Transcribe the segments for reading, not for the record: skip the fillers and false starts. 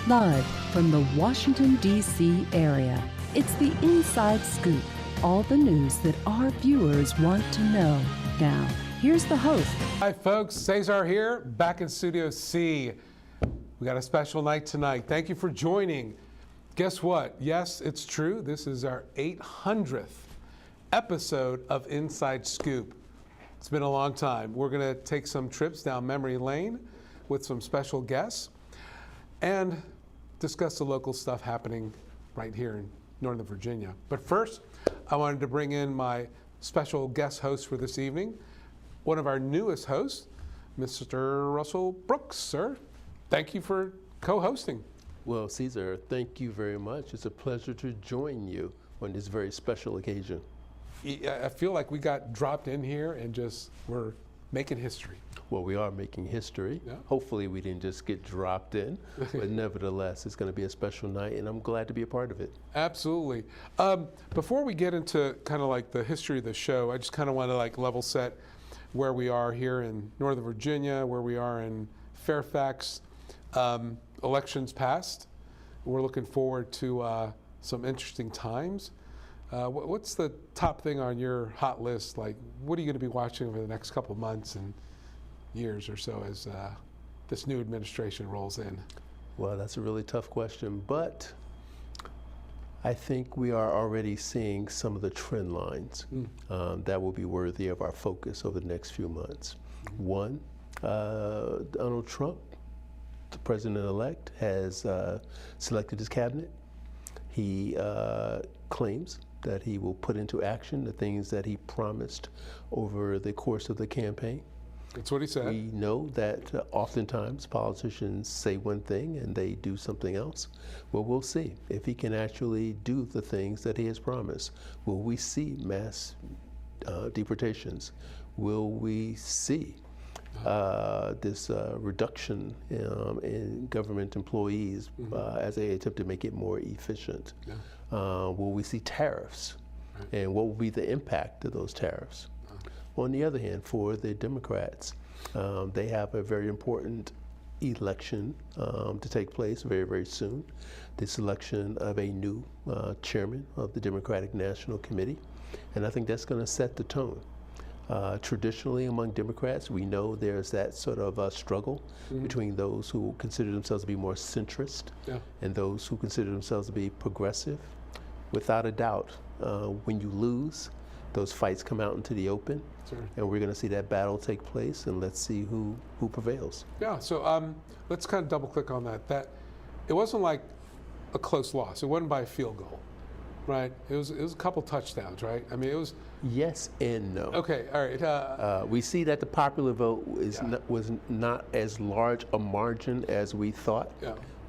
Live from the Washington, D.C. area, it's the Inside Scoop. All the news that our viewers want to know. Now, here's the host. Hi, folks. Cesar here, back in Studio C. We got a special night tonight. Thank you for joining. Guess what? Yes, it's true. This is our 800th episode of Inside Scoop. It's been a long time. We're going to take some trips down memory lane with some special guests and discuss the local stuff happening right here in Northern Virginia. But first, I wanted to bring in my special guest host for this evening, one of our newest hosts, Mr. Russell Brooks. Sir, thank you for co-hosting. Well, Cesar, thank you very much. It's a pleasure to join you on this very special occasion. I feel like we got dropped in here and just we're making history. Well, we are making history. Yeah. Hopefully we didn't just get dropped in, but nevertheless, it's going to be a special night, and I'm glad to be a part of it. Absolutely. Before we get into kind of like the history of the show, I just kind of want to like level set where we are here in Northern Virginia, where we are in Fairfax. Elections passed. We're looking forward to some interesting times. What's the top thing on your hot list? Like, what are you going to be watching over the next couple of months and years or so as this new administration rolls in? Well, that's a really tough question, but I think we are already seeing some of the trend lines that will be worthy of our focus over the next few months. One, Donald Trump, the president-elect, has selected his cabinet. He claims that he will put into action the things that he promised over the course of the campaign. That's what he said. We know that oftentimes politicians say one thing and they do something else. Well, we'll see if he can actually do the things that he has promised. Will we see mass deportations? Will we see this reduction in government employees as they attempt to make it more efficient? Yeah. Will we see tariffs? Right. And what will be the impact of those tariffs? On the other hand, for the Democrats, they have a very important election to take place very, very soon. The selection of a new chairman of the Democratic National Committee. And I think that's going to set the tone. Traditionally among Democrats, we know there's that sort of struggle between those who consider themselves to be more centrist and those who consider themselves to be progressive. Without a doubt, when you lose, those fights come out into the open, and we're going to see that battle take place, and let's see who prevails. Yeah, so let's kind of double click on that. That it wasn't like a close loss. It wasn't by a field goal, right? It was a couple touchdowns, right? I mean, it was. Yes and no. Okay, all right. We see that the popular vote was not as large a margin as we thought,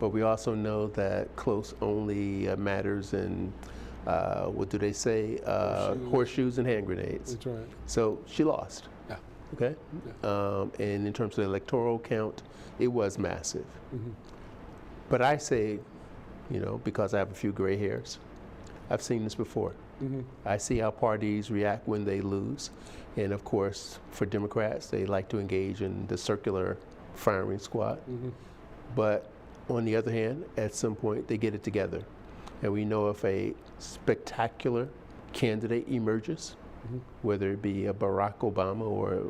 but we also know that close only matters in, what do they say, horseshoes and hand grenades. That's right. So she lost. Yeah. Okay? Yeah. And in terms of the electoral count, it was massive. But I say, because I have a few gray hairs, I've seen this before. I see how parties react when they lose. And of course, for Democrats, they like to engage in the circular firing squad. But on the other hand, at some point, they get it together. And we know if a spectacular candidate emerges, whether it be a Barack Obama or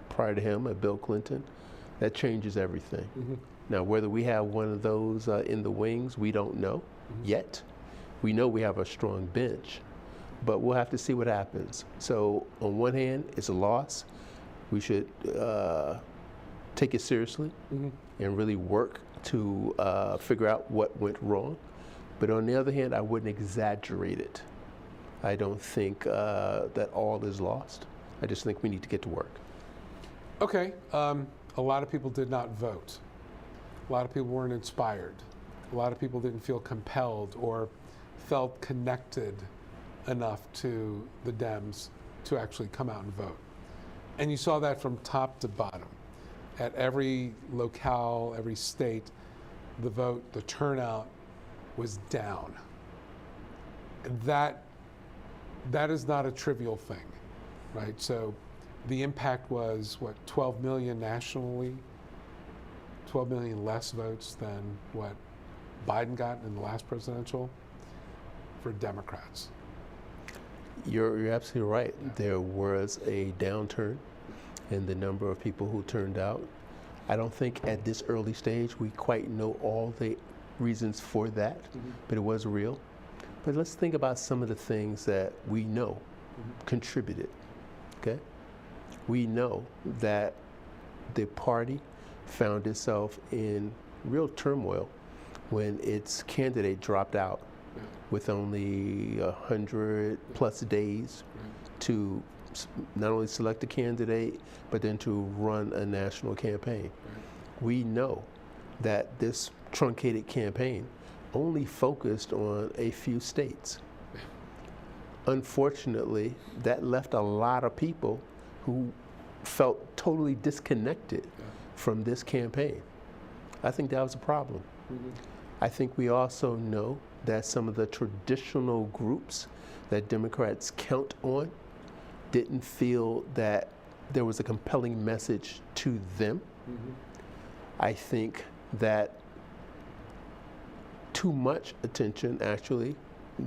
prior to him, a Bill Clinton, that changes everything. Now, whether we have one of those in the wings, we don't know yet. We know we have a strong bench, but we'll have to see what happens. So on one hand, it's a loss. We should take it seriously and really work to figure out what went wrong. But on the other hand, I wouldn't exaggerate it. I don't think that all is lost. I just think we need to get to work. Okay, a lot of people did not vote. A lot of people weren't inspired. A lot of people didn't feel compelled or felt connected enough to the Dems to actually come out and vote. And you saw that from top to bottom. At every locale, every state, the turnout was down. That is not a trivial thing, right? So the impact was, 12 million nationally, 12 million less votes than what Biden got in the last presidential for Democrats? You're absolutely right. There was a downturn in the number of people who turned out. I don't think at this early stage we quite know all the reasons for that, but it was real. But let's think about some of the things that we know contributed, okay? We know that the party found itself in real turmoil when its candidate dropped out with only 100+ days to not only select a candidate, but then to run a national campaign. We know that this truncated campaign only focused on a few states. Unfortunately, that left a lot of people who felt totally disconnected from this campaign. I think that was a problem. I think we also know that some of the traditional groups that Democrats count on didn't feel that there was a compelling message to them. I think that too much attention actually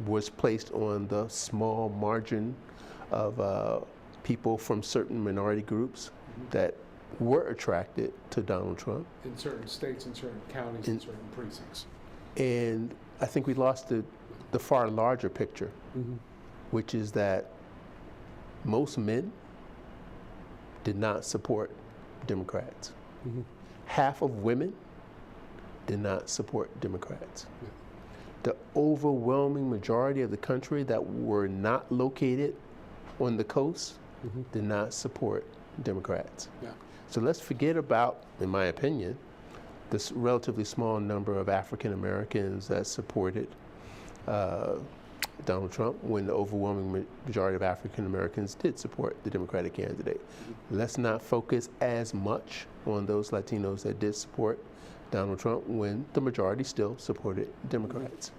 was placed on the small margin of people from certain minority groups that were attracted to Donald Trump. In certain states, in certain counties, in certain precincts. And I think we lost the far larger picture, which is that most men did not support Democrats. Half of women did not support Democrats. The overwhelming majority of the country that were not located on the coast did not support Democrats. So let's forget about, in my opinion, this relatively small number of African Americans that supported Donald Trump when the overwhelming majority of African Americans did support the Democratic candidate. Let's not focus as much on those Latinos that did support Donald Trump when the majority still supported Democrats.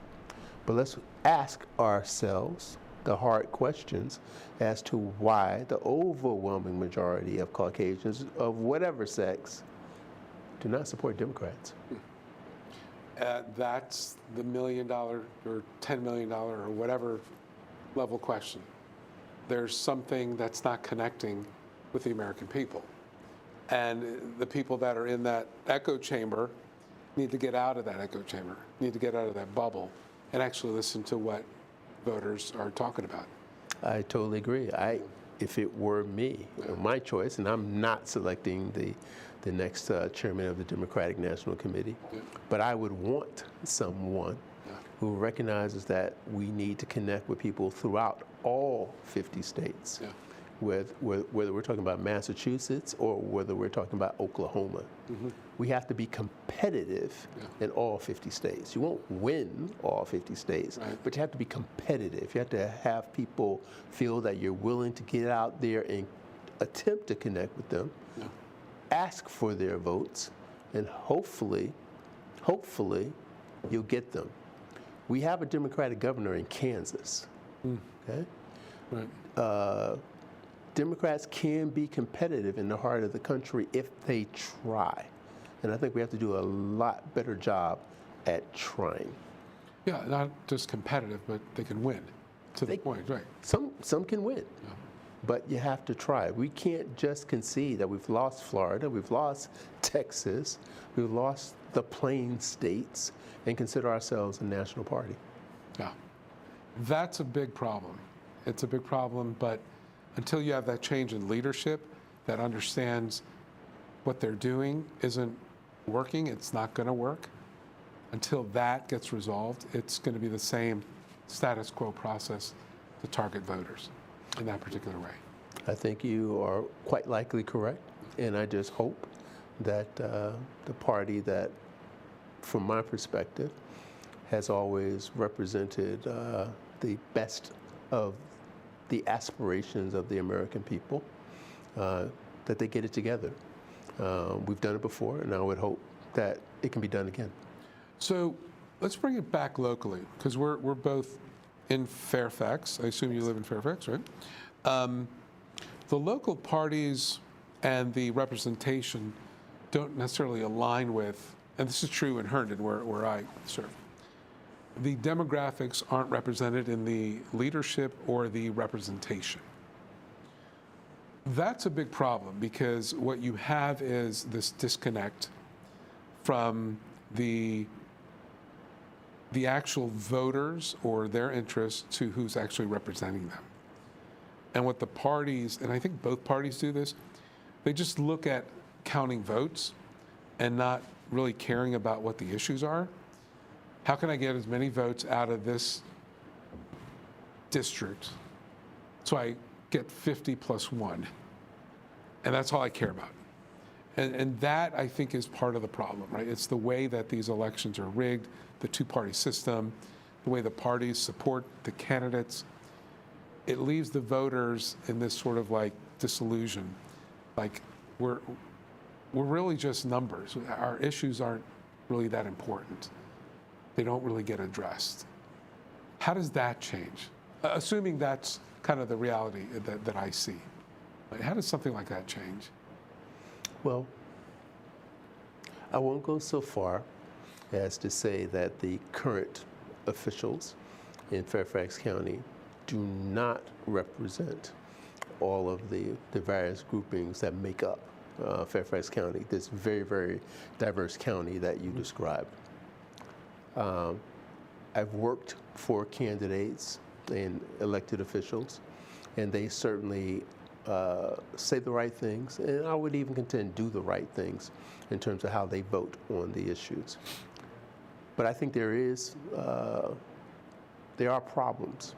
But let's ask ourselves the hard questions as to why the overwhelming majority of Caucasians of whatever sex do not support Democrats. That's the $1 million or $10 million or whatever level question. There's something that's not connecting with the American people. And the people that are in that echo chamber need to get out of that echo chamber, need to get out of that bubble and actually listen to what voters are talking about. I totally agree. If it were me, my choice, and I'm not selecting the next chairman of the Democratic National Committee, but I would want someone who recognizes that we need to connect with people throughout all 50 states, whether we're talking about Massachusetts or whether we're talking about Oklahoma. We have to be competitive in all 50 states. You won't win all 50 states, but you have to be competitive. You have to have people feel that you're willing to get out there and attempt to connect with them, ask for their votes, and hopefully you'll get them. We have a Democratic governor in Kansas, okay? Democrats can be competitive in the heart of the country if they try. And I think we have to do a lot better job at trying. Yeah, not just competitive, but they can win to the point, right? Some can win, but you have to try. We can't just concede that we've lost Florida, we've lost Texas, we've lost the Plain States, and consider ourselves a national party. Yeah, that's a big problem. It's a big problem, but until you have that change in leadership that understands what they're doing isn't working, it's not going to work. Until that gets resolved, it's going to be the same status quo process to target voters in that particular way. I think you are quite likely correct, and I just hope that the party that, from my perspective, has always represented the best of the aspirations of the American people, that they get it together. We've done it before, and I would hope that it can be done again. So let's bring it back locally, because we're both in Fairfax. I assume you live in Fairfax, right? The local parties and the representation don't necessarily align with, and this is true in Herndon, where I serve, the demographics aren't represented in the leadership or the representation. That's a big problem because what you have is this disconnect from the actual voters or their interests to who's actually representing them. And what the parties, and I think both parties do this, they just look at counting votes and not really caring about what the issues are. How can I get as many votes out of this district so I get 50 plus 1? And that's all I care about. And that, I think, is part of the problem, right? It's the way that these elections are rigged, the two-party system, the way the parties support the candidates. It leaves the voters in this sort of like disillusion. Like, we're really just numbers. Our issues aren't really that important. They don't really get addressed. How does that change? Assuming that's kind of the reality that I see. Like, how does something like that change? Well, I won't go so far as to say that the current officials in Fairfax County do not represent all of the various groupings that make up Fairfax County, this very, very diverse county that you described. I've worked for candidates and elected officials, and they certainly say the right things, and I would even contend do the right things in terms of how they vote on the issues. But I think there are problems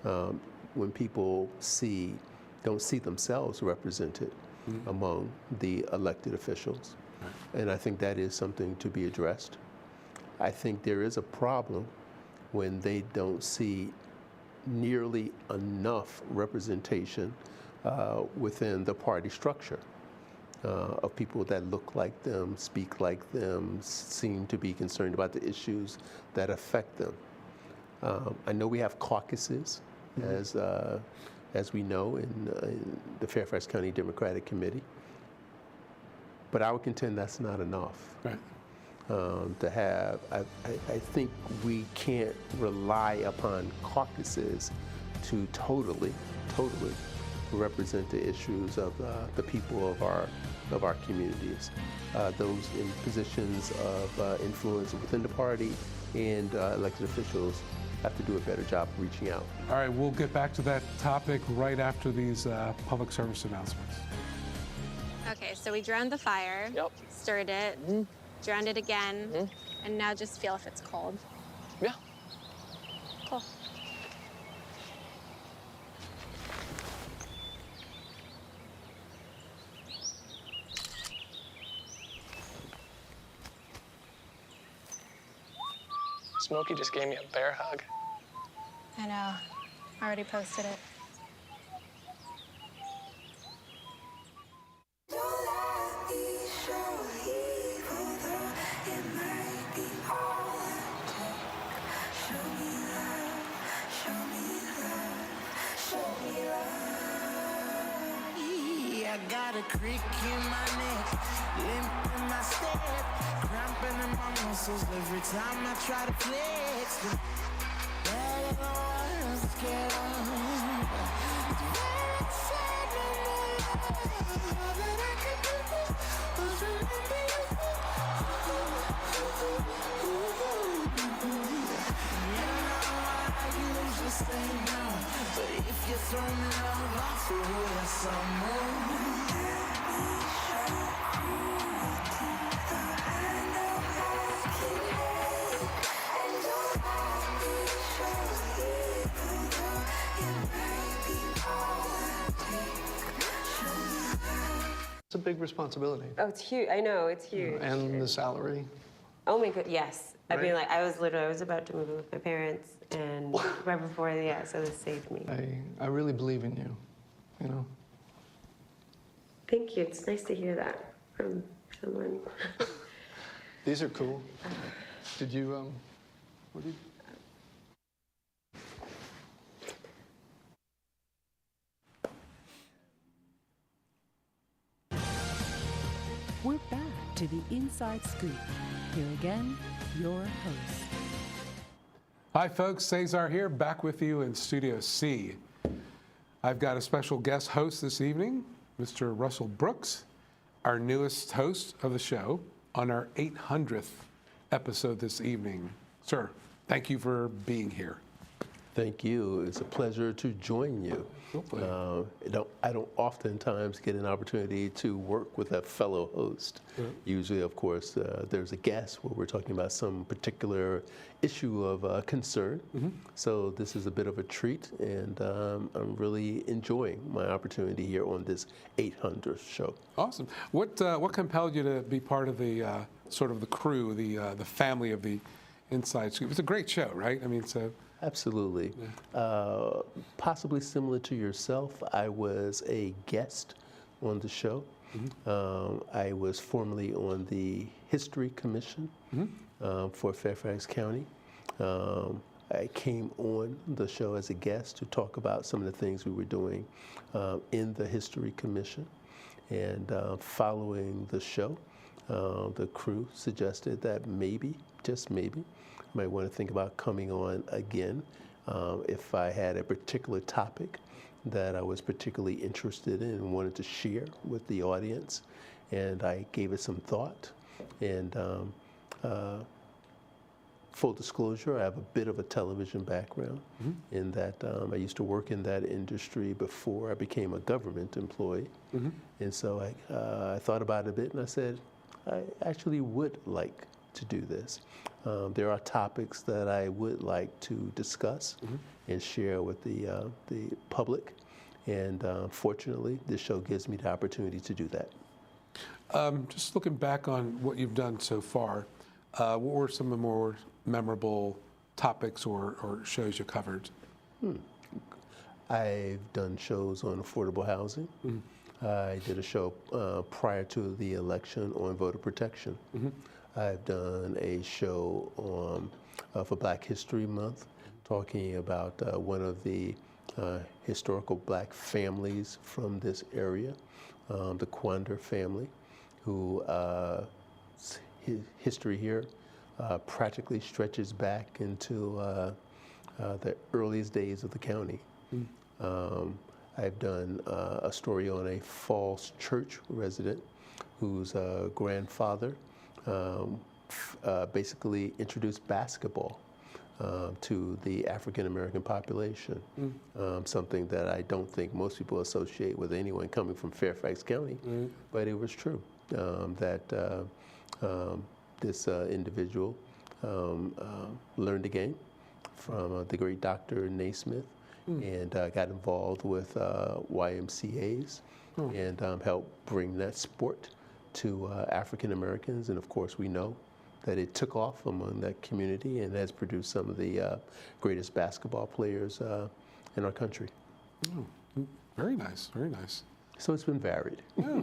when people don't see themselves represented among the elected officials. And I think that is something to be addressed. I think there is a problem when they don't see nearly enough representation within the party structure of people that look like them, speak like them, seem to be concerned about the issues that affect them. I know we have caucuses, as we know, in the Fairfax County Democratic Committee, but I would contend that's not enough. Right. To have, I think we can't rely upon caucuses to totally represent the issues of the people of our communities, those in positions of influence within the party and elected officials have to do a better job of reaching out. All right, we'll get back to that topic right after these public service announcements. Okay, so we drowned the fire, stirred it, drowned it again, and now just feel if it's cold. Yeah. Cool. Smokey just gave me a bear hug. I know. Already posted it. I got a crick in my neck, limp in my step, cramping in my muscles every time I try to flex. But I'm scared of very sad that I can do was remember you. You know I usually say no, but if you throw me love, I'll throw you some more. It's a big responsibility. Oh, it's huge. I know, it's huge. And the salary. Oh my god, yes. I mean, Right. like, I was about to move in with my parents, and right before, so this saved me. I really believe in you, you know? Thank you. It's nice to hear that from someone. These are cool. Did you, what did you? We're back to the Inside Scoop. Here again, your host. Hi, folks. Cesar here, back with you in Studio C. I've got a special guest host this evening, Mr. Russell Brooks, our newest host of the show on our 800th episode this evening. Sir, thank you for being here. Thank you. It's a pleasure to join you. I don't oftentimes get an opportunity to work with a fellow host. Usually, of course, there's a guest where we're talking about some particular issue of concern. So this is a bit of a treat, and I'm really enjoying my opportunity here on this 800th show. Awesome. What compelled you to be part of the sort of the crew, the family of the Inside Scoop? It's a great show, right? I mean, so. Absolutely. Possibly similar to yourself, I was a guest on the show. I was formerly on the History Commission for Fairfax County. I came on the show as a guest to talk about some of the things we were doing in the History Commission. And following the show, the crew suggested that maybe, just maybe, might want to think about coming on again if I had a particular topic that I was particularly interested in and wanted to share with the audience. And I gave it some thought. And full disclosure, I have a bit of a television background in that I used to work in that industry before I became a government employee. And so I thought about it a bit, and I said, I actually would like to do this. There are topics that I would like to discuss and share with the public, and fortunately, this show gives me the opportunity to do that. Just looking back on what you've done so far, what were some of the more memorable topics or shows you covered? I've done shows on affordable housing. I did a show prior to the election on voter protection. I've done a show on, for Black History Month, talking about one of the historical black families from this area, the Quander family, who history here practically stretches back into the earliest days of the county. I've done a story on a Falls Church resident whose grandfather basically introduced basketball to the African American population, something that I don't think most people associate with anyone coming from Fairfax County, but it was true that this individual learned the game from the great Dr. Naismith and got involved with YMCAs and helped bring that sport to African Americans, and of course we know that it took off among that community and has produced some of the greatest basketball players in our country. Very nice, very nice. So it's been varied. Yeah.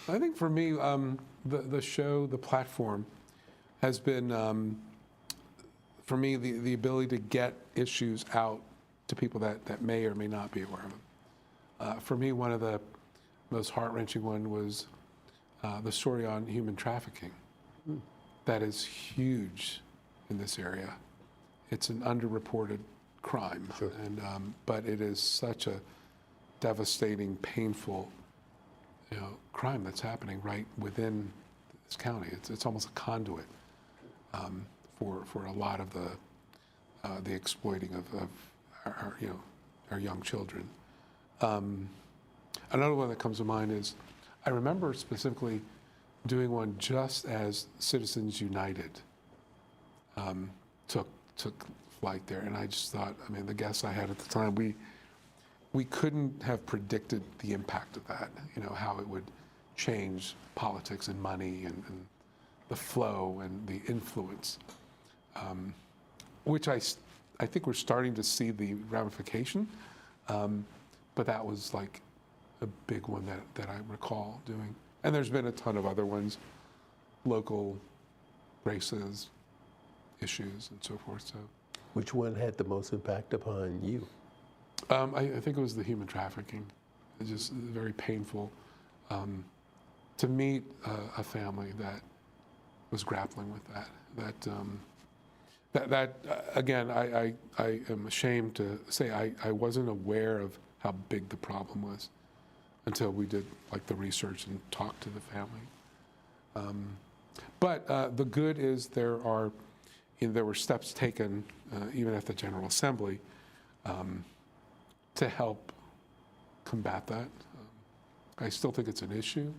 I think for me, the show, the platform, has been, for me, the ability to get issues out to people that may or may not be aware of them. For me, one of the most heart-wrenching one was the story on human trafficking. That is huge in this area. It's an underreported crime, and but it is such a devastating, painful, crime that's happening right within this county. It's almost a conduit for a lot of the exploiting of our young children. Another one that comes to mind is, I remember specifically doing one just as Citizens United took flight there, and I just thought, I mean, the guests I had at the time, we couldn't have predicted the impact of that, how it would change politics and money and the flow and the influence, which I think we're starting to see the ramification, but that was like a big one that I recall doing. And there's been a ton of other ones, local races, issues, and so forth. So, which one had the most impact upon you? I think it was the human trafficking. It's just very painful to meet a family that was grappling with that Again, I am ashamed to say I wasn't aware of how big the problem was until we did like the research and talked to the family. But the good is there were steps taken even at the General Assembly to help combat that. I still think it's an issue.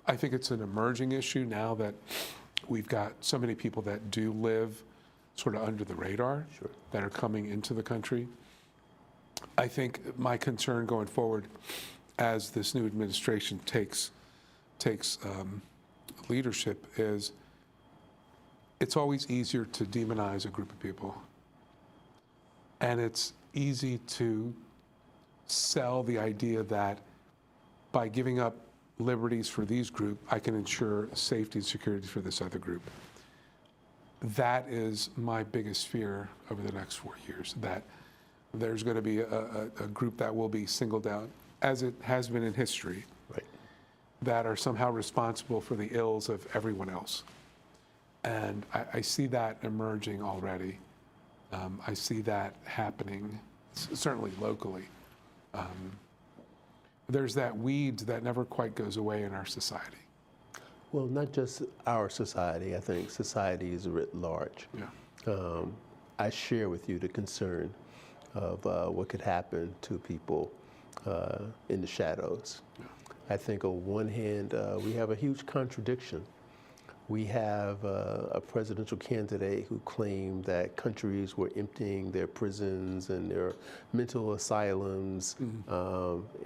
I think it's an emerging issue now that we've got so many people that do live sort of under the radar that are coming into the country. I think my concern going forward as this new administration takes leadership is it's always easier to demonize a group of people. And it's easy to sell the idea that by giving up liberties for these group, I can ensure safety and security for this other group. That is my biggest fear over the next 4 years, that there's going to be a group that will be singled out, as it has been in history, that are somehow responsible for the ills of everyone else. And I see that emerging already. I see that happening, certainly locally. There's that weed that never quite goes away in our society. Well, not just our society, I think society is writ large. Yeah. I share with you the concern of what could happen to people in the shadows. Yeah. I think on one hand, we have a huge contradiction. We have a presidential candidate who claimed that countries were emptying their prisons and their mental asylums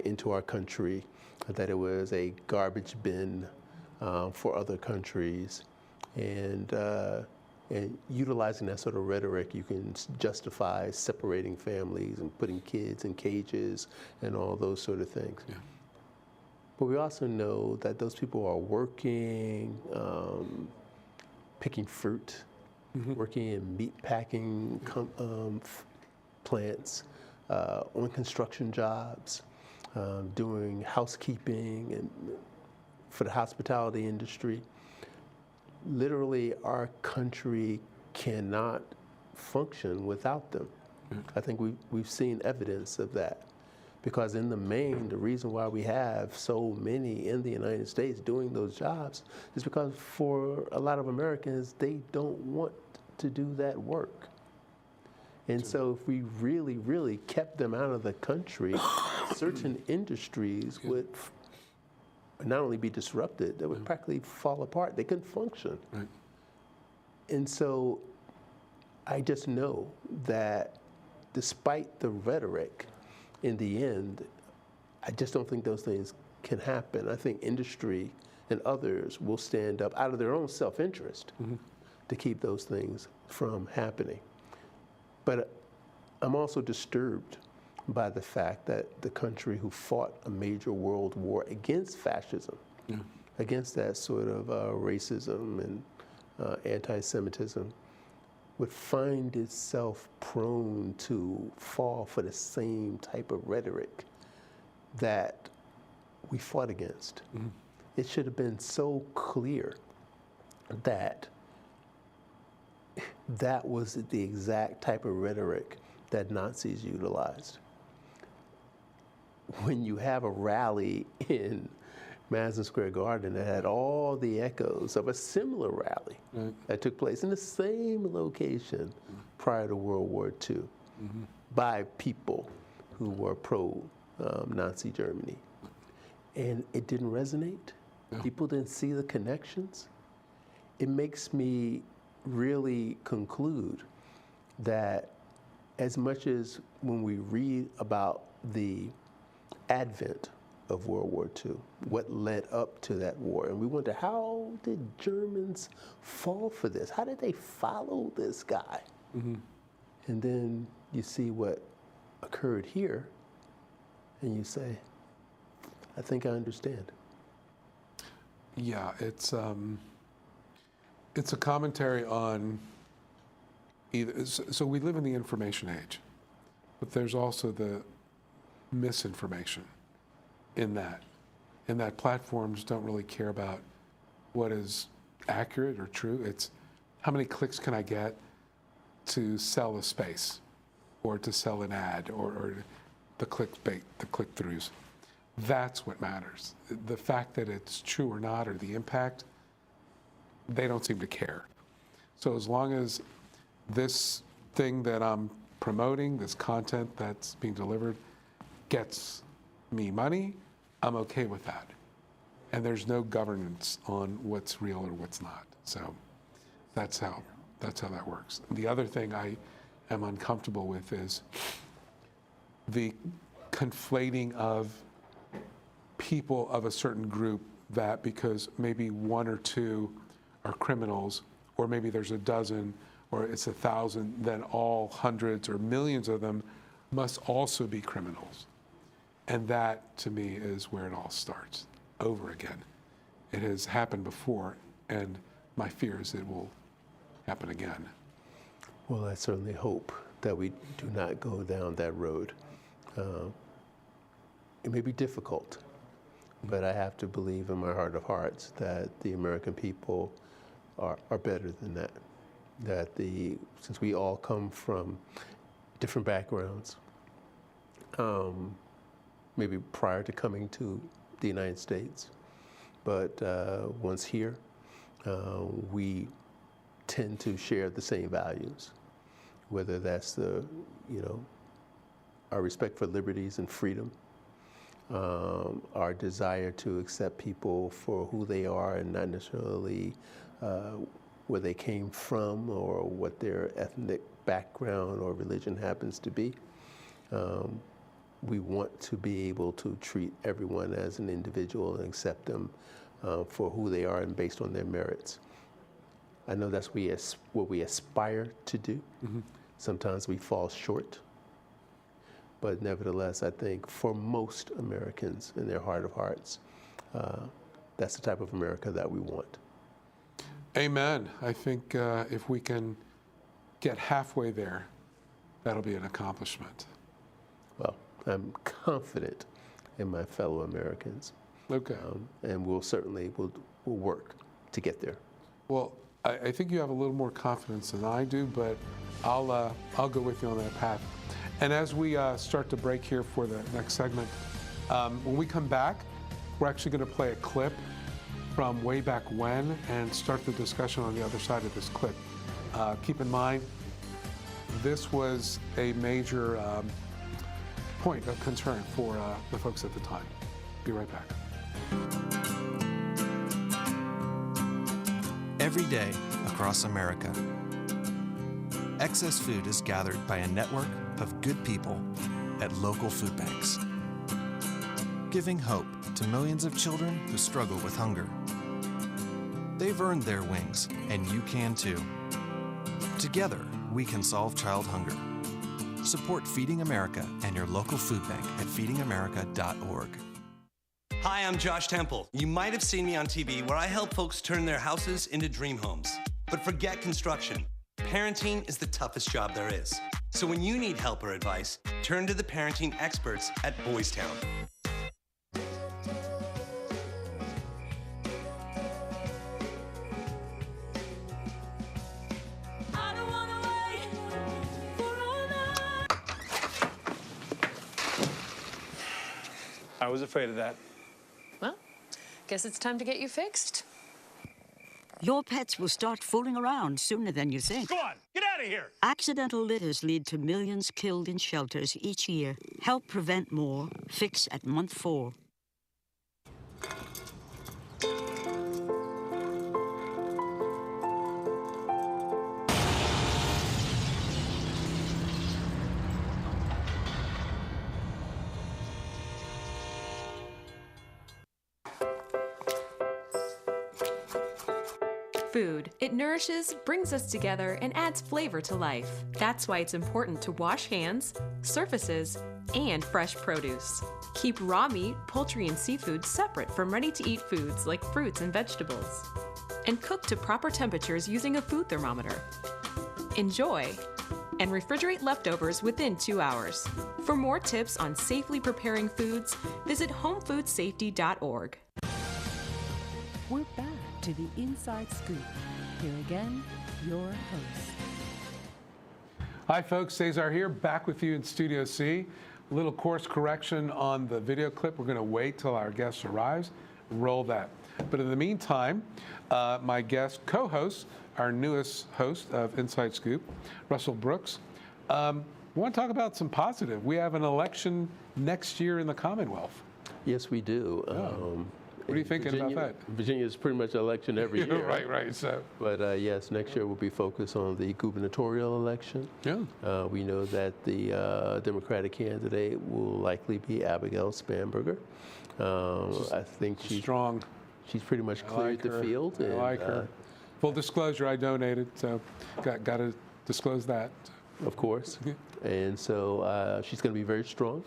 into our country, that it was a garbage bin for other countries. And utilizing that sort of rhetoric, you can justify separating families and putting kids in cages and all those sort of things. Yeah. But we also know that those people are working, picking fruit, working in meat packing plants, on construction jobs, doing housekeeping and for the hospitality industry. Literally, our country cannot function without them. I think we've seen evidence of that. Because in the main, the reason why we have so many in the United States doing those jobs is because for a lot of Americans, they don't want to do that work. And so if we really, really kept them out of the country, certain industries would not only be disrupted, they would practically fall apart. They couldn't function. Right. And so I just know that despite the rhetoric, in the end, I just don't think those things can happen. I think industry and others will stand up out of their own self-interest to keep those things from happening. But I'm also disturbed by the fact that the country who fought a major world war against fascism, against that sort of racism and anti-Semitism, would find itself prone to fall for the same type of rhetoric that we fought against. It should have been so clear that that was the exact type of rhetoric that Nazis utilized. When you have a rally in Madison Square Garden that had all the echoes of a similar rally that took place in the same location prior to World War II by people who were pro-Nazi Germany. And it didn't resonate. People didn't see the connections. It makes me really conclude that as much as when we read about the advent of World War II, what led up to that war. And we wonder, how did Germans fall for this? How did they follow this guy? And then you see what occurred here, and you say, I think I understand. Yeah, it's a commentary on either. So we live in the information age, but there's also the misinformation in that platforms don't really care about what is accurate or true. It's how many clicks can I get? to sell a space or to sell an ad or the clickbait, the click-throughs. That's what matters. The fact that it's true or not, or the impact, they don't seem to care. So as long as this thing that I'm promoting, this content that's being delivered, gets me money, I'm okay with that. And there's no governance on what's real or what's not. So that's how that works. The other thing I am uncomfortable with is the conflating of people of a certain group that because maybe one or two are criminals, or maybe there's a dozen, or it's 1,000, then all hundreds or millions of them must also be criminals. And that, to me, is where it all starts, over again. It has happened before, and my fear is it will happen again. Well, I certainly hope that we do not go down that road. It may be difficult, but I have to believe in my heart of hearts that the American people are better than that. That since we all come from different backgrounds, maybe prior to coming to the United States, but once here, we tend to share the same values, whether that's our respect for liberties and freedom, our desire to accept people for who they are and not necessarily where they came from or what their ethnic background or religion happens to be. We want to be able to treat everyone as an individual and accept them for who they are and based on their merits. I know that's what we aspire to do. Mm-hmm. Sometimes we fall short. But nevertheless, I think for most Americans in their heart of hearts, that's the type of America that we want. Amen. I think if we can get halfway there, that'll be an accomplishment. Well, I'm confident in my fellow Americans. Okay. And we'll work to get there. Well, I think you have a little more confidence than I do, but I'll go with you on that path. And as we start to break here for the next segment, when we come back, we're actually going to play a clip from way back when and start the discussion on the other side of this clip. Keep in mind, this was a major point of concern for the folks at the time. Be right back. Every day across America, excess food is gathered by a network of good people at local food banks, giving hope to millions of children who struggle with hunger. They've earned their wings, and you can too. Together, we can solve child hunger. Support Feeding America and your local food bank at feedingamerica.org. Hi, I'm Josh Temple. You might have seen me on TV where I help folks turn their houses into dream homes. But forget construction. Parenting is the toughest job there is. So when you need help or advice, turn to the parenting experts at Boys Town. I was afraid of that. Well, guess it's time to get you fixed. Your pets will start fooling around sooner than you think. Go on, get out of here! Accidental litters lead to millions killed in shelters each year. Help prevent more. Fix at month 4. Food. It nourishes, brings us together, and adds flavor to life. That's why it's important to wash hands, surfaces, and fresh produce. Keep raw meat, poultry, and seafood separate from ready-to-eat foods like fruits and vegetables. And cook to proper temperatures using a food thermometer. Enjoy! And refrigerate leftovers within 2 hours. For more tips on safely preparing foods, visit homefoodsafety.org. We're back to the Inside Scoop. Here again, your host. Hi, folks. Cesar here, back with you in Studio C. A little course correction on the video clip. We're going to wait till our guest arrives. Roll that. But in the meantime, my guest co-host, our newest host of Inside Scoop, Russell Brooks, we want to talk about some positive. We have an election next year in the Commonwealth. Yes, we do. What are you thinking about that? Virginia is pretty much an election every year. Right. So, but yes, next year we'll be focused on the gubernatorial election. Yeah. We know that the Democratic candidate will likely be Abigail Spanberger. I think she's strong. She's pretty much cleared the field. I like her. Full disclosure, I donated, so got to disclose that. Of course. And so she's going to be very strong.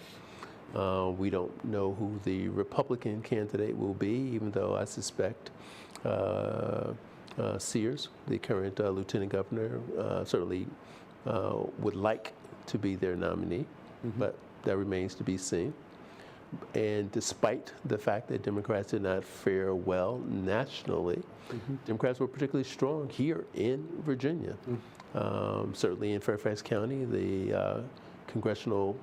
We don't know who the Republican candidate will be, even though I suspect Sears, the current lieutenant governor, certainly would like to be their nominee, but that remains to be seen. And despite the fact that Democrats did not fare well nationally, Democrats were particularly strong here in Virginia. Certainly in Fairfax County, the congressional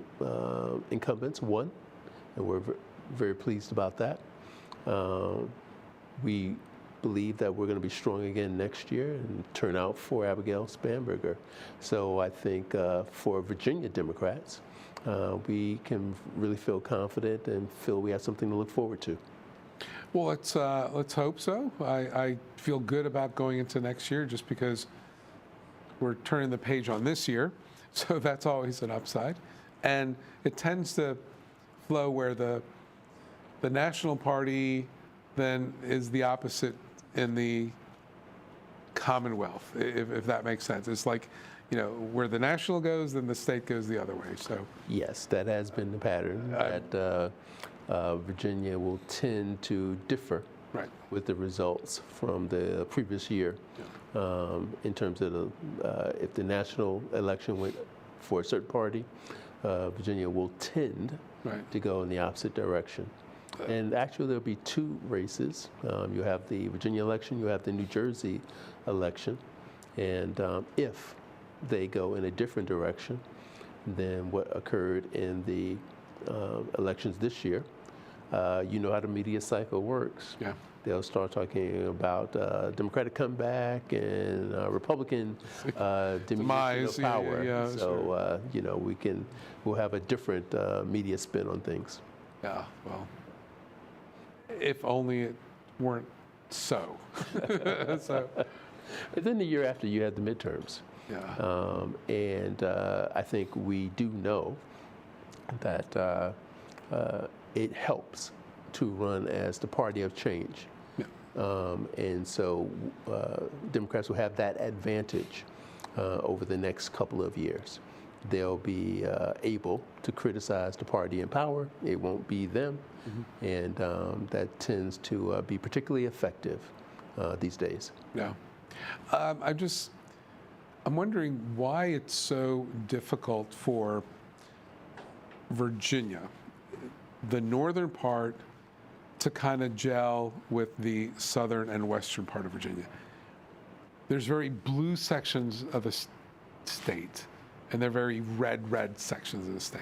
incumbents won, and we're very pleased about that. We believe that we're going to be strong again next year and turn out for Abigail Spanberger. So I think for Virginia Democrats, we can really feel confident and feel we have something to look forward to. Well, let's hope so. I feel good about going into next year just because we're turning the page on this year. So that's always an upside. And it tends to flow where the National Party then is the opposite in the Commonwealth, if that makes sense. It's like, where the national goes, then the state goes the other way. So yes, that has been the pattern, that Virginia will tend to differ with the results from the previous year. In terms of if the national election went for a certain party, Virginia will tend to go in the opposite direction. And actually, there'll be two races. You have the Virginia election, you have the New Jersey election. And if they go in a different direction than what occurred in the elections this year, you know how the media cycle works. Yeah. They'll start talking about Democratic comeback and Republican diminution of power. So we'll have a different media spin on things. Yeah. Well, if only it weren't so. And then the year after, you had the midterms. Yeah. And I think we do know that it helps to run as the party of change. And so Democrats will have that advantage over the next couple of years. They'll be able to criticize the party in power. It won't be them. And that tends to be particularly effective these days. Yeah. I'm wondering why it's so difficult for Virginia, the northern part, to kind of gel with the southern and western part of Virginia. There's very blue sections of the state, and they're very red sections of the state.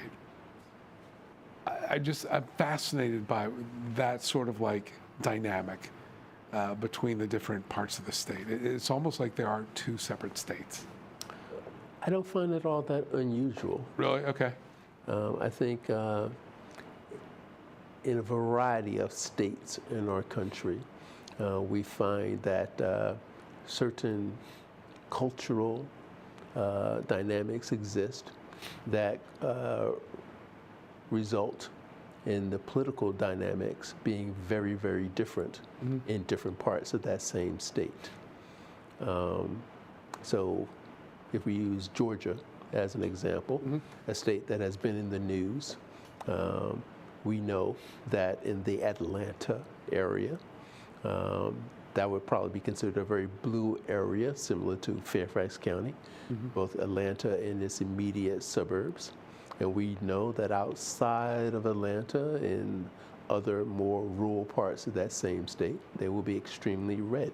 I'm fascinated by that sort of like dynamic between the different parts of the state. It's almost like there are two separate states. I don't find it all that unusual. Really? Okay. I think in a variety of states in our country, we find that certain cultural dynamics exist that result in the political dynamics being very, very different in different parts of that same state. So if we use Georgia as an example, a state that has been in the news, we know that in the Atlanta area, that would probably be considered a very blue area, similar to Fairfax County, both Atlanta and its immediate suburbs. And we know that outside of Atlanta, in other more rural parts of that same state, they will be extremely red.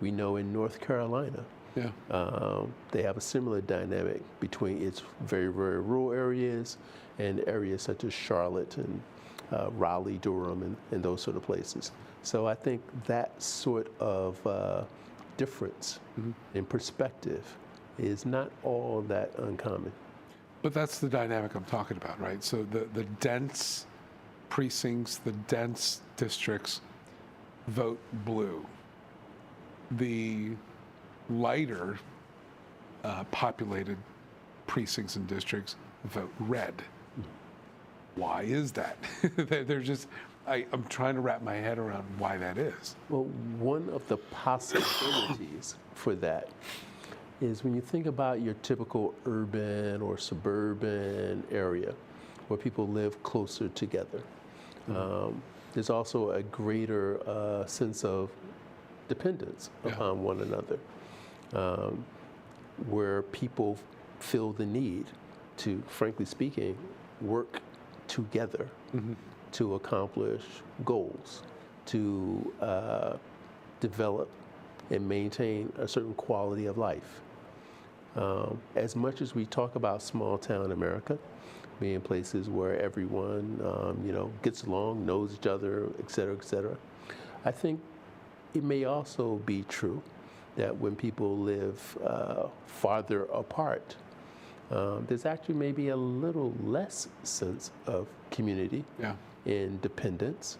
We know in North Carolina Yeah. They have a similar dynamic between its very, very rural areas and areas such as Charlotte and Raleigh, Durham, and those sort of places. So I think that sort of difference in perspective is not all that uncommon. But that's the dynamic I'm talking about, right? So the dense precincts, the dense districts vote blue. The lighter populated precincts and districts vote red. Why is that? They're just, I'm trying to wrap my head around why that is. Well, one of the possibilities for that is when you think about your typical urban or suburban area where people live closer together, there's also a greater sense of dependence upon one another, where people feel the need to, frankly speaking, work together to accomplish goals, to develop and maintain a certain quality of life. As much as we talk about small town America, being places where everyone gets along, knows each other, et cetera, I think it may also be true that when people live farther apart, there's actually maybe a little less sense of community and dependence,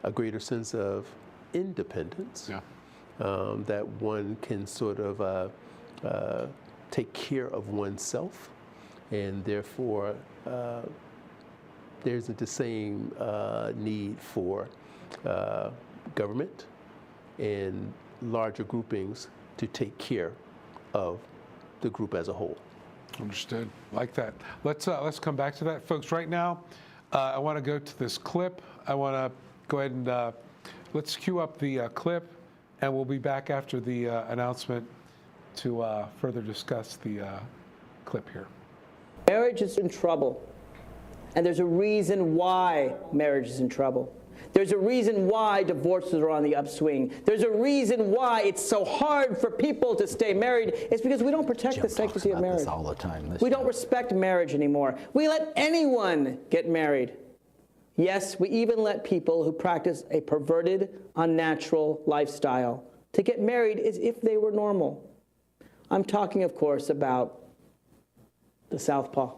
a greater sense of independence, that one can sort of take care of oneself, and therefore there isn't the same need for government and larger groupings to take care of the group as a whole. Understood. Like that. Let's come back to that, folks. Right now, I want to go to this clip. I want to go ahead and let's cue up the clip, and we'll be back after the announcement to further discuss the clip here. Marriage is in trouble, and there's a reason why marriage is in trouble. There's a reason why divorces are on the upswing. There's a reason why it's so hard for people to stay married. It's because we don't protect the sanctity of marriage. All the time. We don't respect marriage anymore. We let anyone get married. Yes, we even let people who practice a perverted, unnatural lifestyle to get married as if they were normal. I'm talking, of course, about the southpaw,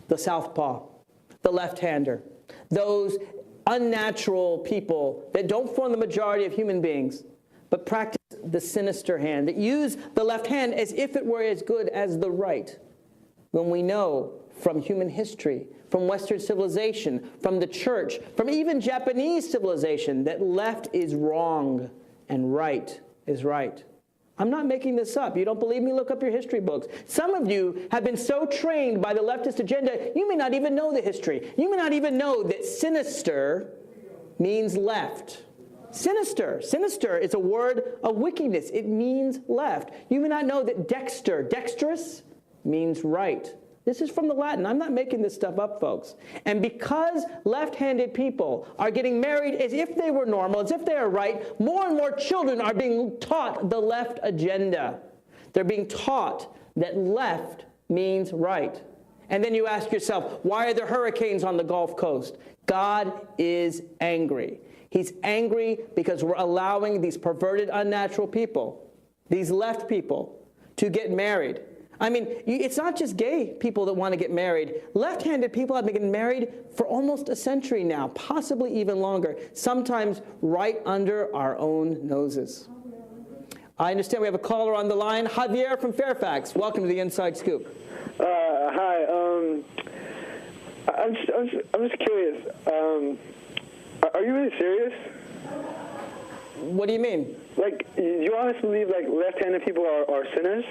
the left-hander, those unnatural people that don't form the majority of human beings, but practice the sinister hand, that use the left hand as if it were as good as the right, when we know from human history, from Western civilization, from the church, from even Japanese civilization, that left is wrong and right is right. I'm not making this up. You don't believe me? Look up your history books. Some of you have been so trained by the leftist agenda, you may not even know the history. You may not even know that sinister means left. Sinister is a word of wickedness. It means left. You may not know that dexterous, means right. This is from the Latin. I'm not making this stuff up, folks. And because left-handed people are getting married as if they were normal, as if they are right, more and more children are being taught the left agenda. They're being taught that left means right. And then you ask yourself, why are there hurricanes on the Gulf Coast? God is angry. He's angry because we're allowing these perverted, unnatural people, these left people, to get married. I mean, it's not just gay people that want to get married. Left-handed people have been getting married for almost a century now, possibly even longer, sometimes right under our own noses. I understand we have a caller on the line. Javier from Fairfax. Welcome to the Inside Scoop. Hi. I'm just curious. Are you really serious? What do you mean? Like, you honestly believe like left-handed people are sinners?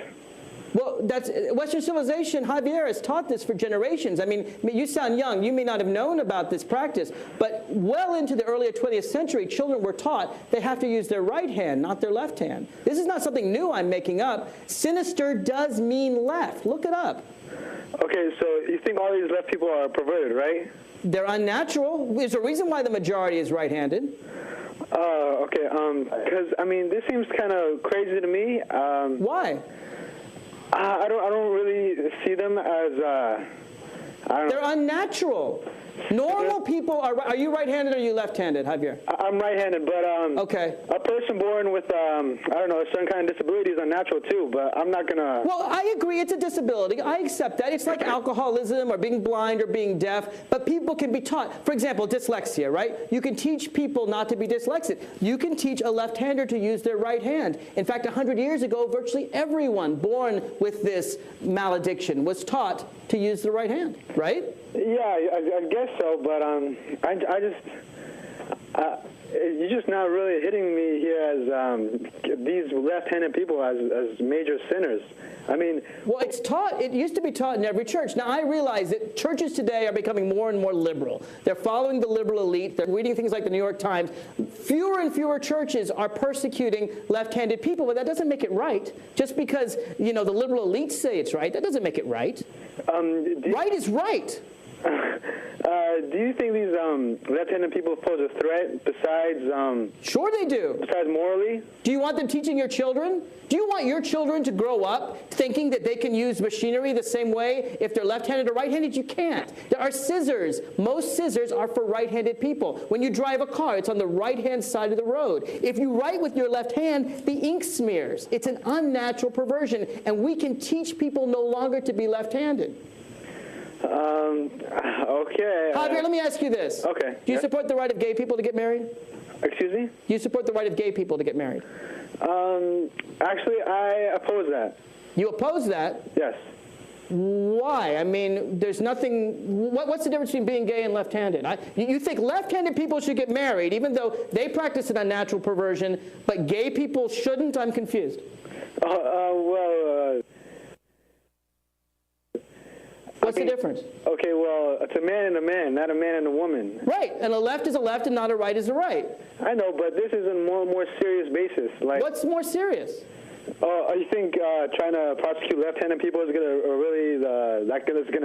Well, that's Western civilization. Javier has taught this for generations. I mean, you sound young. You may not have known about this practice, but well into the earlier 20th century, children were taught they have to use their right hand, not their left hand. This is not something new I'm making up. Sinister does mean left. Look it up. Okay, so you think all these left people are perverted, right? They're unnatural. There's a reason why the majority is right-handed. Oh, okay. Because I mean, this seems kind of crazy to me. Why? I don't really see them as I don't know. They're unnatural. Normal people are you right-handed or are you left-handed, Javier? I'm right-handed, but okay. A person born with I don't know, a certain kind of disability is unnatural too. But I'm not gonna. Well, I agree, it's a disability. I accept that. It's like alcoholism or being blind or being deaf. But people can be taught. For example, dyslexia, right? You can teach people not to be dyslexic. You can teach a left-hander to use their right hand. In fact, 100 years ago, virtually everyone born with this malediction was taught to use the right hand, right? Yeah, I guess so, but you're just not really hitting me here as these left-handed people as major sinners. I mean, well, it's taught. It used to be taught in every church. Now, I realize that churches today are becoming more and more liberal. They're following the liberal elite. They're reading things like the New York Times. Fewer and fewer churches are persecuting left-handed people, but that doesn't make it right. Just because, you know, the liberal elites say it's right, that doesn't make it right. Right is right. Do you think these left-handed people pose a threat besides... Sure they do. Besides morally? Do you want them teaching your children? Do you want your children to grow up thinking that they can use machinery the same way if they're left-handed or right-handed? You can't. There are scissors. Most scissors are for right-handed people. When you drive a car, it's on the right-hand side of the road. If you write with your left hand, the ink smears. It's an unnatural perversion, and we can teach people no longer to be left-handed. Okay. Javier, let me ask you this. Okay. Do you support the right of gay people to get married? Excuse me? Do you support the right of gay people to get married? Actually, I oppose that. You oppose that? Yes. Why? I mean, there's nothing... What's the difference between being gay and left-handed? You think left-handed people should get married, even though they practice an unnatural perversion, but gay people shouldn't? I'm confused. What's the difference? Okay, well, it's a man and a man, not a man and a woman. Right, and a left is a left and not a right is a right. I know, but this is a more serious basis. Like, what's more serious? You think trying to prosecute left-handed people is going to really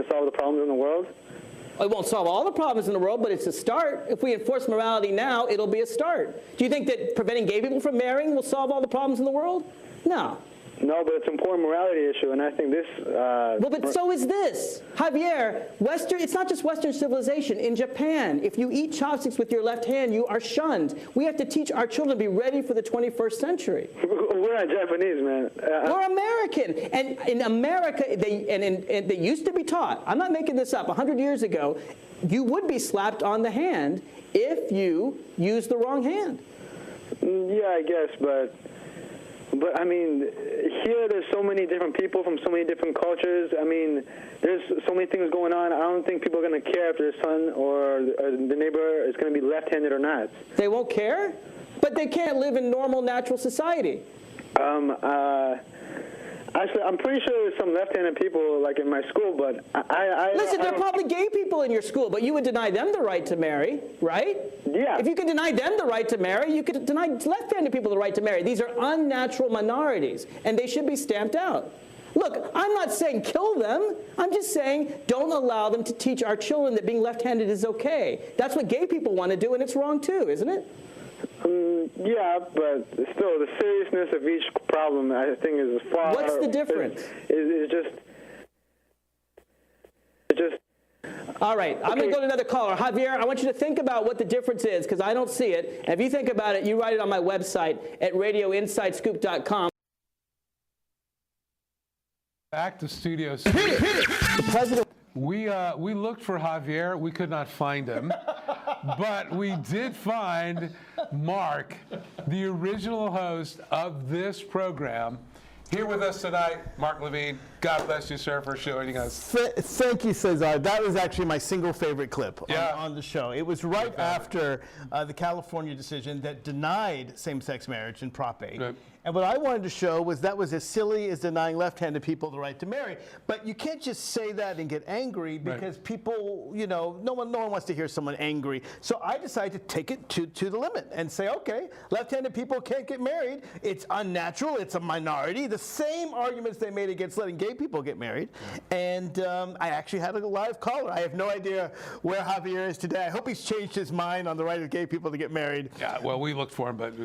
solve the problems in the world? It won't solve all the problems in the world, but it's a start. If we enforce morality now, it'll be a start. Do you think that preventing gay people from marrying will solve all the problems in the world? No. No, but it's an important morality issue, and I think this... well, but so is this. Javier, it's not just Western civilization. In Japan, if you eat chopsticks with your left hand, you are shunned. We have to teach our children to be ready for the 21st century. We're not Japanese, man. We're American. And in America, they used to be taught, I'm not making this up, 100 years ago, you would be slapped on the hand if you used the wrong hand. Yeah, I guess, but I mean, here there's so many different people from so many different cultures. I mean, there's so many things going on. I don't think people are going to care if their son or the neighbor is going to be left-handed or not. They won't care? But they can't live in normal, natural society. Actually, I'm pretty sure there's some left-handed people, like, in my school, but Listen, there are probably gay people in your school, but you would deny them the right to marry, right? Yeah. If you can deny them the right to marry, you could deny left-handed people the right to marry. These are unnatural minorities, and they should be stamped out. Look, I'm not saying kill them. I'm just saying don't allow them to teach our children that being left-handed is okay. That's what gay people want to do, and it's wrong too, isn't it? Yeah, but still, the seriousness of each problem, I think, is far... What's the difference? It's just... All right, I'm going to go to another caller. Javier, I want you to think about what the difference is, because I don't see it. And if you think about it, you write it on my website at radioinsidescoop.com. Back to Studio C. The president... We looked for Javier. We could not find him. But we did find Mark, the original host of this program, here with us tonight. Mark Levine, God bless you, sir, for joining us. Thank you, Cesar. That was actually my single favorite clip on the show. It was right after the California decision that denied same-sex marriage in Prop 8. Right. And what I wanted to show was that was as silly as denying left-handed people the right to marry. But you can't just say that and get angry because people, you know, no one wants to hear someone angry. So I decided to take it to the limit and say, okay, left-handed people can't get married. It's unnatural. It's a minority. The same arguments they made against letting gay gay people get married. And I actually had a live caller. I have no idea where Javier is today. I hope he's changed his mind on the right of gay people to get married. Yeah, well, we looked for him, but...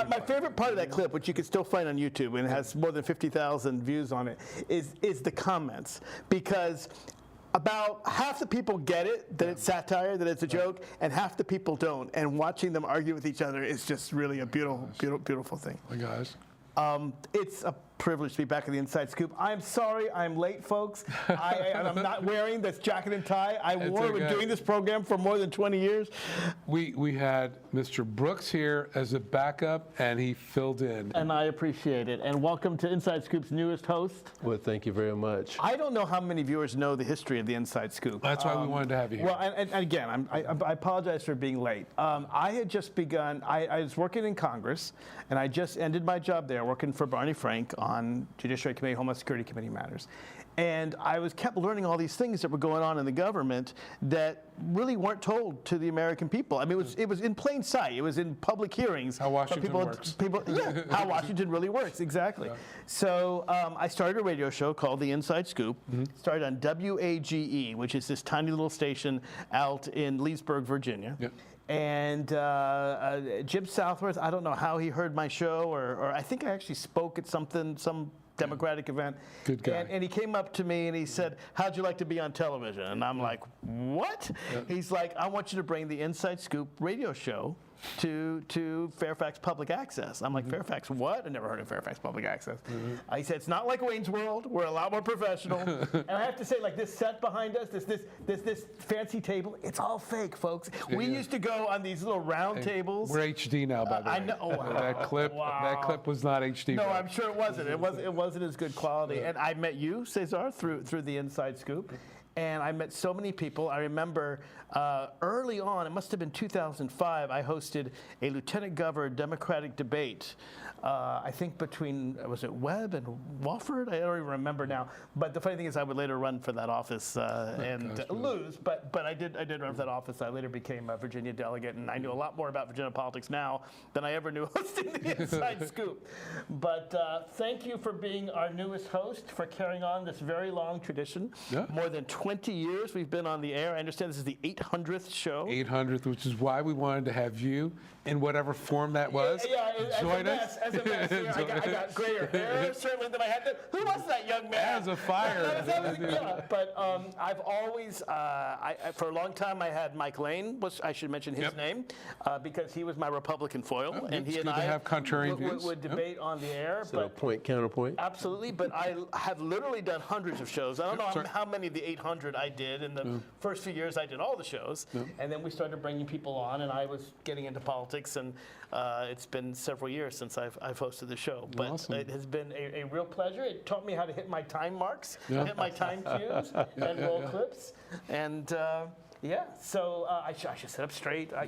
My favorite part of that clip, which you can still find on YouTube, and it has more than 50,000 views on it, is the comments. Because about half the people get it, that it's satire, that it's a joke, and half the people don't. And watching them argue with each other is just really a beautiful thing. Hey, guys. It's a privilege to be back at the Inside Scoop. I'm sorry I'm late, folks. I'm not wearing this jacket and tie. I wore it doing this program for more than 20 years. We had Mr. Brooks here as a backup, and he filled in. And I appreciate it. And welcome to Inside Scoop's newest host. Well, thank you very much. I don't know how many viewers know the history of the Inside Scoop. That's why we wanted to have you here. Well, and again, I apologize for being late. I had just begun, I was working in Congress, and I just ended my job there, working for Barney Frank on Judiciary Committee, Homeland Security Committee matters. And I kept learning all these things that were going on in the government that really weren't told to the American people. I mean, it was in plain sight. It was in public hearings. How Washington works. How Washington really works, exactly. Yeah. So I started a radio show called The Inside Scoop. Started on WAGE, which is this tiny little station out in Leesburg, Virginia. Yep. And Jim Southworth, I don't know how he heard my show, or I think I actually spoke at some Democratic event. Good guy. And he came up to me and he said, "How'd you like to be on television?" And I'm like, "What?" He's like, "I want you to bring the Inside Scoop radio show to Fairfax Public Access." I'm like, "Fairfax what?" I never heard of Fairfax Public Access. He said, "It's not like Wayne's World. We're a lot more professional." And I have to say, like, this set behind us, this fancy table, it's all fake, folks. We used to go on these little round tables. We're HD now, by the way. I know. Oh, wow. That clip was not HD. No, I'm sure it wasn't. It wasn't as good quality. And I met you, Cesar, through the Inside Scoop. And I met so many people. I remember early on, it must have been 2005, I hosted a Lieutenant Governor Democratic debate. I think between, was it Webb and Wofford? I don't even remember now. But the funny thing is I would later run for that office and lose. But I did run for that office. I later became a Virginia delegate, and I knew a lot more about Virginia politics now than I ever knew hosting the Inside Scoop. But thank you for being our newest host, for carrying on this very long tradition. Yeah. More than 20 years we've been on the air. I understand this is the 800th show. 800th, which is why we wanted to have you in whatever form that was. Join us. As a mess. I got grayer hair certainly than I had. Who was that young man? As a fire. But I've always, for a long time, I had Mike Lane. I should mention his name because he was my Republican foil, and he and I would debate on the air. So point counterpoint. Absolutely, but I have literally done hundreds of shows. I don't know how many of the 800 I did. In the first few years, I did all the shows, and then we started bringing people on, and I was getting into politics, and it's been several years since I've hosted the show. But awesome. It has been a real pleasure. It taught me how to hit my time marks, hit my time cues, and roll clips. And so I should sit up straight. I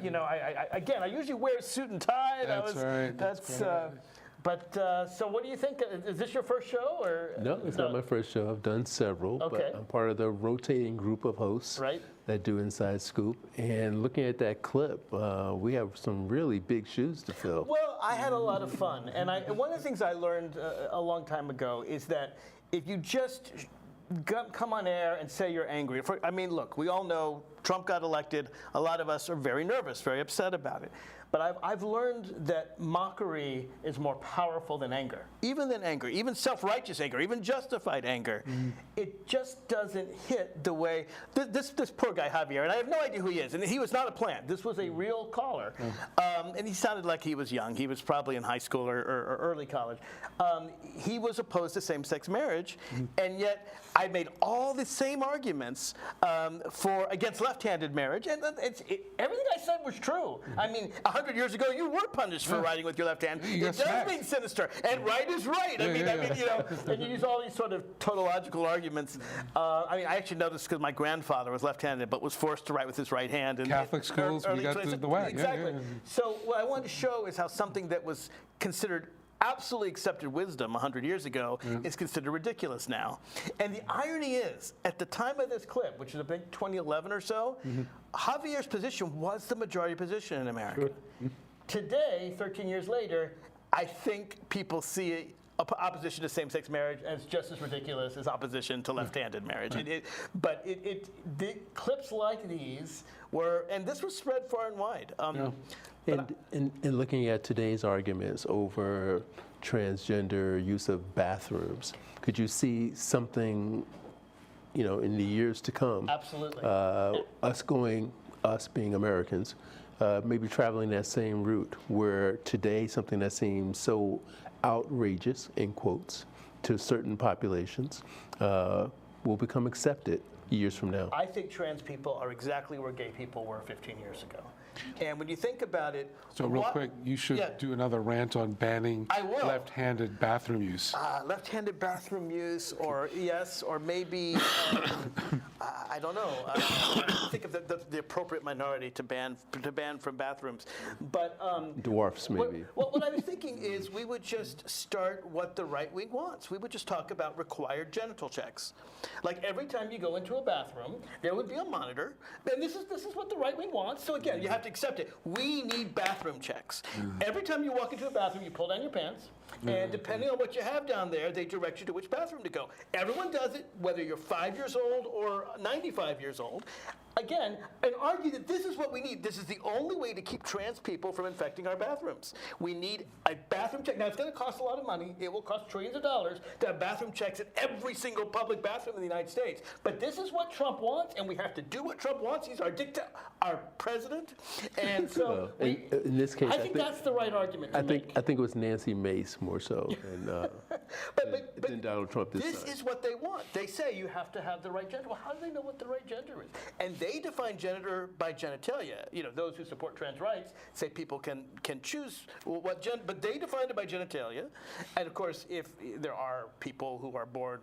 usually wear a suit and tie. But so what do you think? Is this your first show? Or no, it's not my first show. I've done several, but I'm part of the rotating group of hosts that do Inside Scoop. And looking at that clip, we have some really big shoes to fill. Well, I had a lot of fun. And one of the things I learned a long time ago is that if you just come on air and say you're angry. Look, we all know Trump got elected. A lot of us are very nervous, very upset about it. But I've learned that mockery is more powerful than anger. Even self-righteous anger, even justified anger. It just doesn't hit the way, this poor guy Javier, and I have no idea who he is, and he was not a plant. This was a real caller. And he sounded like he was young. He was probably in high school or early college. He was opposed to same-sex marriage, and yet I made all the same arguments against left-handed marriage, and everything I said was true. 100 years ago, you were punished for writing with your left hand. It does mean sinister, and right is right. And you use all these sort of tautological arguments. I actually noticed because my grandfather was left-handed, but was forced to write with his right hand. Catholic schools, we got the whack. Exactly. So what I wanted to show is how something that was considered absolutely accepted wisdom 100 years ago is considered ridiculous now. And the irony is, at the time of this clip, which is I think 2011 or so, Javier's position was the majority position in America. Today, 13 years later, I think people see opposition to same-sex marriage, and it's just as ridiculous as opposition to left-handed marriage. But the clips like these were, and this was spread far and wide. And looking at today's arguments over transgender use of bathrooms, could you see something, in the years to come? Absolutely. Us being Americans, maybe traveling that same route, where today something that seems so outrageous, in quotes, to certain populations will become accepted years from now. I think trans people are exactly where gay people were 15 years ago. And when you think about it... So real quick, you should do another rant on banning left-handed bathroom use. Left-handed bathroom use, or maybe, I don't know. I think of the appropriate minority to ban from bathrooms. But dwarfs, maybe. What I was thinking is we would just start what the right wing wants. We would just talk about required genital checks. Like every time you go into a bathroom, there would be a monitor, and this is what the right wing wants. So again, you have to accept it. We need bathroom checks. Every time you walk into a bathroom, you pull down your pants, and depending on what you have down there, they direct you to which bathroom to go. Everyone does it, whether you're 5 years old or 95 years old. Again, and argue that this is what we need. This is the only way to keep trans people from infecting our bathrooms. We need a bathroom check. Now, it's going to cost a lot of money. It will cost trillions of dollars to have bathroom checks at every single public bathroom in the United States. But this is what Trump wants, and we have to do what Trump wants. He's our our president. And so in this case, I think that's the right argument to make. I think it was Nancy Mace more so than Donald Trump this time. This is what they want. They say you have to have the right gender. Well, how do they know what the right gender is? And they define gender by genitalia. Those who support trans rights say people can choose what gender, but they define it by genitalia. And of course, if there are people who are born,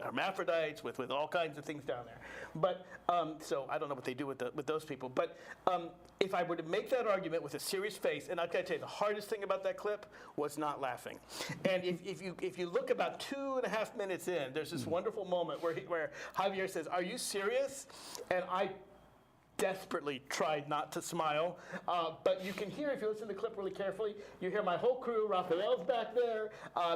hermaphrodites with all kinds of things down there. But so I don't know what they do with those people. But if I were to make that argument with a serious face, and I've got to tell you, the hardest thing about that clip was not laughing. And if you look about 2.5 minutes in, there's this wonderful moment where Javier says, "Are you serious?" And I desperately tried not to smile, but you can hear, if you listen to the clip really carefully, you hear my whole crew. Rafael's back there.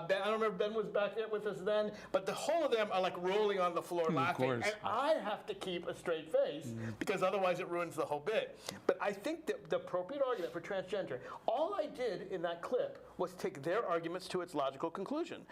Ben, I don't remember if Ben was back there with us then, but the whole of them are like rolling on the floor laughing. And I have to keep a straight face because otherwise it ruins the whole bit. But I think that the appropriate argument for transgender, all I did in that clip was take their arguments to its logical conclusion.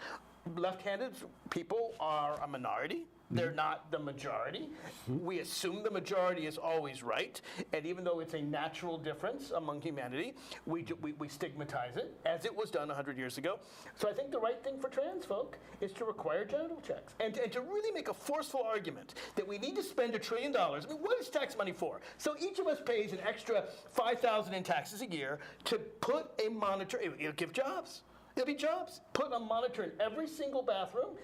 Left-handed people are a minority. They're not the majority. We assume the majority is always right, and even though it's a natural difference among humanity, we stigmatize it, as it was done 100 years ago. So I think the right thing for trans folk is to require genital checks, and to really make a forceful argument that we need to spend $1 trillion. I mean, what is tax money for? So each of us pays an extra $5,000 in taxes a year to put a monitor. It'll give jobs. There'll be jobs. Put a monitor in every single bathroom.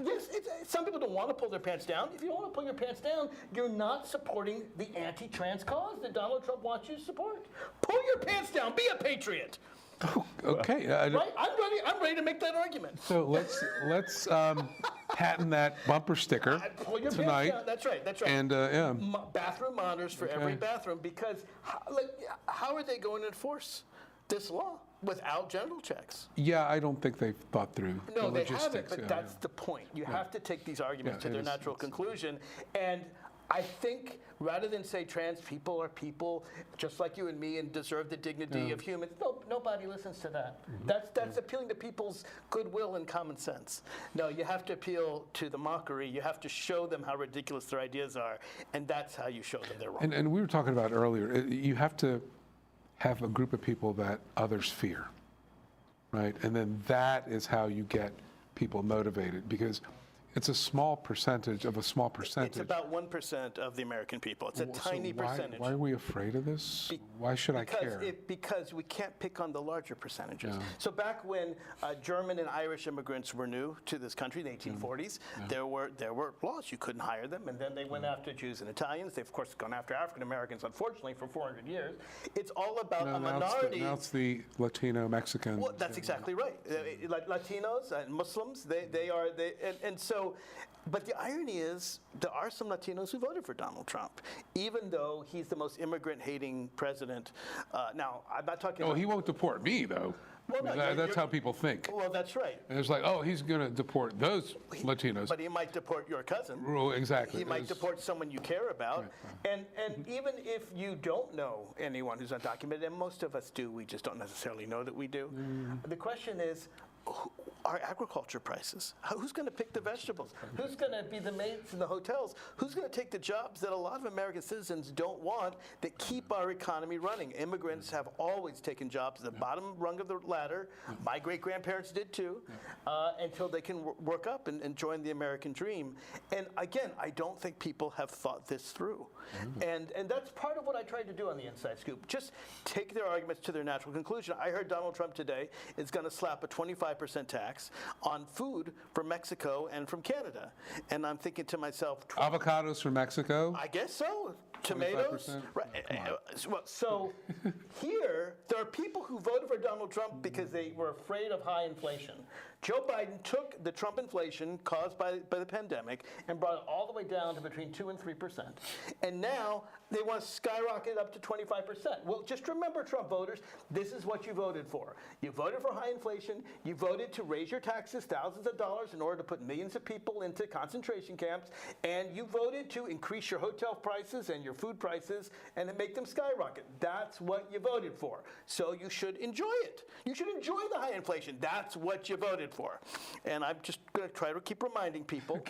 Yes, some people don't want to pull their pants down. If you don't want to pull your pants down, you're not supporting the anti-trans cause that Donald Trump wants you to support. Pull your pants down. Be a patriot. Okay. Right? I'm ready to make that argument. So let's patent that bumper sticker pull your tonight. Pants down. That's right. That's right. And bathroom monitors for every bathroom, because how are they going to enforce this law without genital checks? Yeah, I don't think they've thought through the they logistics. haven't, but that's the point. You have to take these arguments to their natural conclusion. And I think rather than say trans people are people just like you and me and deserve the dignity of humans, nobody listens to that. That's appealing to people's goodwill and common sense. No, you have to appeal to the mockery. You have to show them how ridiculous their ideas are, and that's how you show them they're wrong. And we were talking about earlier, you have to have a group of people that others fear, right? And then that is how you get people motivated, because it's a small percentage of a small percentage. It's about 1% of the American people. It's a tiny percentage. Why are we afraid of this? Why should I care? Because we can't pick on the larger percentages. So back when German and Irish immigrants were new to this country in the 1840s, there were laws. You couldn't hire them, and then they went after Jews and Italians. They've, of course, gone after African Americans, unfortunately, for 400 years. It's all about a minority. Now it's the Latino Mexicans. Well, that's exactly right. Latinos and Muslims, and so. But the irony is, there are some Latinos who voted for Donald Trump, even though he's the most immigrant-hating president. Now, I'm not talking. He won't deport me, though. Well, I mean, that's how people think. Well, that's right. And it's like, oh, he's going to deport those Latinos. But he might deport your cousin. Exactly. He might deport someone you care about. Right. And even if you don't know anyone who's undocumented, and most of us do, we just don't necessarily know that we do. The question is, our agriculture prices. Who's going to pick the vegetables? Who's going to be the maids in the hotels? Who's going to take the jobs that a lot of American citizens don't want that keep our economy running? Immigrants have always taken jobs at the bottom rung of the ladder. My great-grandparents did too, until they can work up and join the American dream. And again, I don't think people have thought this through. And that's part of what I tried to do on the Inside Scoop. Just take their arguments to their natural conclusion. I heard Donald Trump today is going to slap a 25% tax on food from Mexico and from Canada. And I'm thinking to myself, avocados from Mexico? I guess so. Tomatoes. Right. So here, there are people who voted for Donald Trump because they were afraid of high inflation. Joe Biden took the Trump inflation caused by the pandemic and brought it all the way down to between 2 and 3%. And now they want to skyrocket up to 25%. Well, just remember, Trump voters, this is what you voted for. You voted for high inflation. You voted to raise your taxes thousands of dollars in order to put millions of people into concentration camps. And you voted to increase your hotel prices and your food prices and to make them skyrocket. That's what you voted for. So you should enjoy it. You should enjoy the high inflation. That's what you voted for. And I'm just going to try to keep reminding people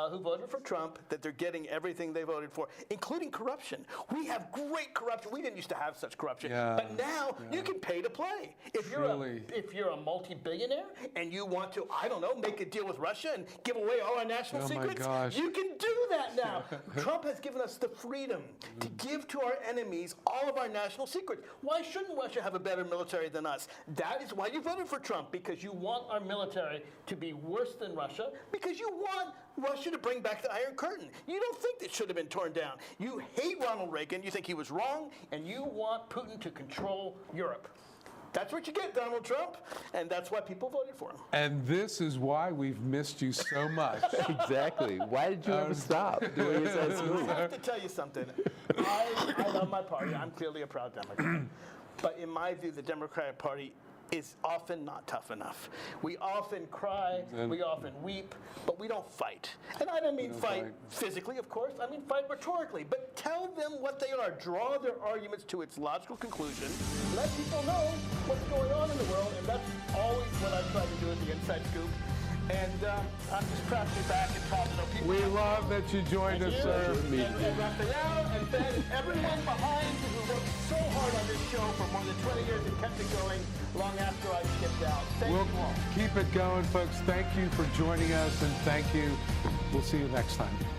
who voted for Trump that they're getting everything they voted for, including corruption. We have great corruption. We didn't used to have such corruption. But now you can pay to play. If you're a multi-billionaire and you want to, I don't know, make a deal with Russia and give away all our national secrets, you can do that now. Trump has given us the freedom to give to our enemies all of our national secrets. Why shouldn't Russia have a better military than us? That is why you voted for Trump, because you want our military to be worse than Russia, because you want Russia to bring back the Iron Curtain. You don't think it should have been torn down. You hate Ronald Reagan, you think he was wrong, and you want Putin to control Europe. That's what you get, Donald Trump, and that's why people voted for him. And this is why we've missed you so much. Exactly. Why did you ever stop doing this at school? I have to tell you something. I love my party. I'm clearly a proud Democrat. But in my view, the Democratic Party is often not tough enough. We often cry, we often weep, but we don't fight. And I don't mean fight physically, of course. I mean fight rhetorically. But tell them what they are. Draw their arguments to its logical conclusion. Let people know what's going on in the world. And that's always what I try to do at the Inside Scoop. And I'm just proud to be back and proud to know people. We love that you joined us, sir. And Raphael and Ben and everyone behind who worked so hard on this show for more than 20 years and kept it going long after I skipped out. Thank you all. Keep it going, folks. Thank you for joining us, and thank you. We'll see you next time.